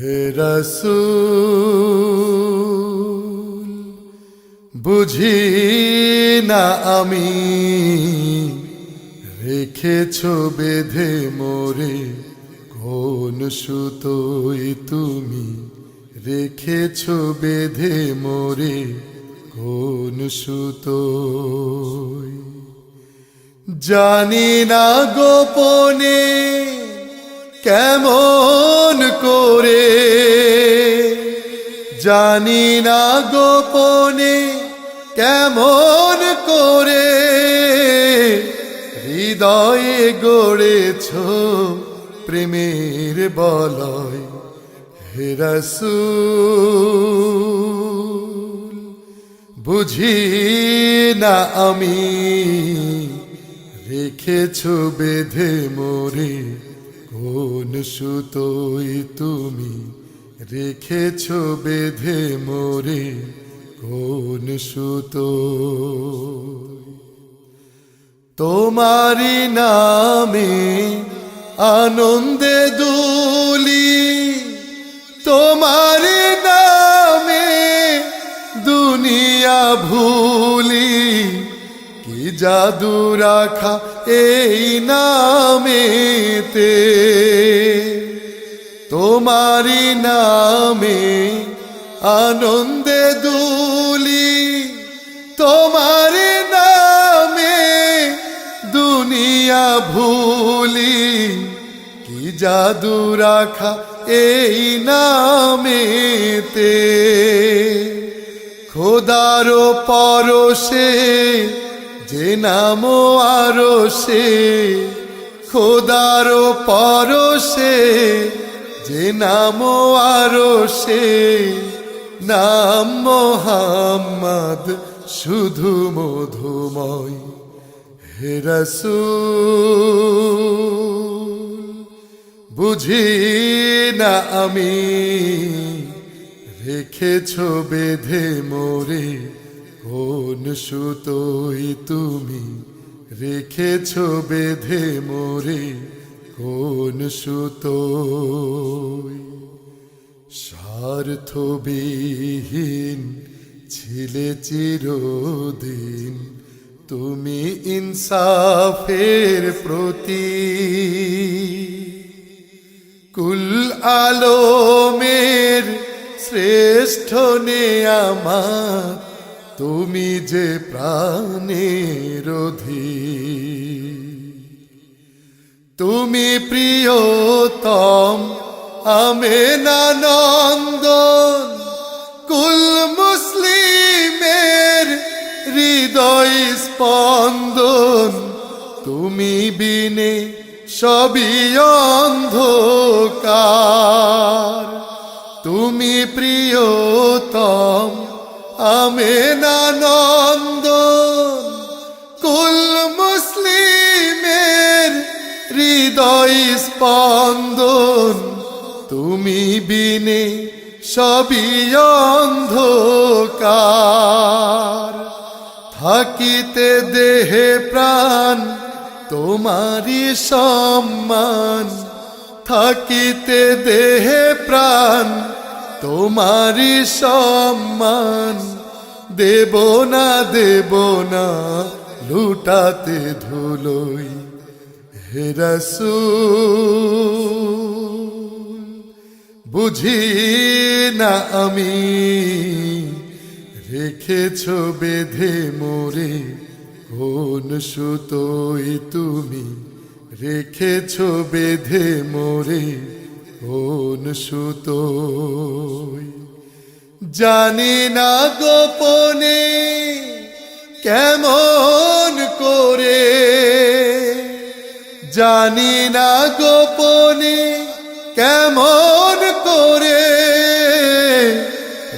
হে রাসূল বুঝি না আমি রেখেছ বেঁধে মোরে কোন সুতোয় তুমি রেখেছ বেঁধে মোরে কোন সুতোয় জানি না গোপনে কেমন করে জানি না গোপনে কেমন করে হৃদয়ে গড়েছ প্রেমের বলয় হে রাসূল বুঝি না আমি রেখেছ বেঁধে মোরে কোন সুতোয় তুমি রেখেছ বেঁধে মোরে কোন সুতোয় তোমারি নামে আনন্দে দুলি তোমারি নামে দুনিয়া ভুলি কি জাদু রাখা এই নামেতে তোমারি নামে আনন্দে দুলি তোমারি নামে দুনিয়া ভুলি কি জাদু রাখা এই নামেতে খোদার পরশে যে নাম আরশে খোদার পরশে যে নাম আরশে নাম মোহাম্মদ শুধু মধুময় হে রাসূল বুঝি না আমি রেখেছ বেঁধে মোরে কোন সুতোয় তুমি রেখেছ বেঁধে মোরে কোন সুতোয় স্বার্থবিহীন ছিলে চিরদিন তুমি ইনসাফের প্রতীক কুল আলমের শ্রেষ্ঠ নেয়ামত তুমি যে প্রাণের অধিক তুমি প্রিয়তম আমেনানন্দন কুল মুসলিমের হৃদয় স্পন্দন তুমি বিনে সবই অন্ধকার তুমি প্রিয়তম আমেনানন্দন কুল মুসলিমের হৃদয় স্পন্দন তুমি বিনে সবই অন্ধকার থাকিতে দেহে প্রাণ তোমারি সম্মান থাকিতে দেহে প্রাণ তোমারি সম্মান দেব না লুটাতে ধুলোই হে রাসূল বুঝি না আমি রেখেছ বেঁধে মোরে কোন সুতোয় তুমি রেখেছ বেঁধে মোরে কোন সুতোয় জানি না গোপনে কেমন করে জানি না গোপনে কেমন করে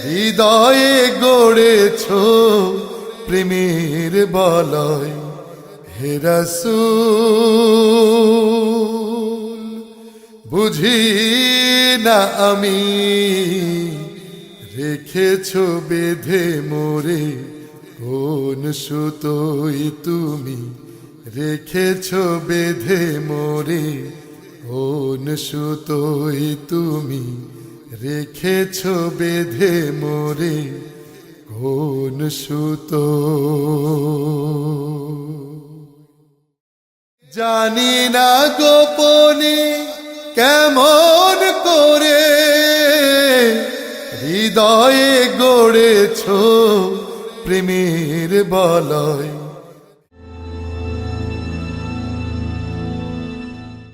হৃদয়ে গড়েছ প্রেমের বলয় হে রাসূল বুঝি না আমি রেখেছ বেঁধে মোরে কোন সুতোয় তুমি রেখেছ বেঁধে মোরে কোন সুতোয় তুমি রেখেছ বেঁধে মোরে কোন সুতো। জানি না গোপনে কেমন করে হৃদয়ে গড়েছ প্রেমের বলয়।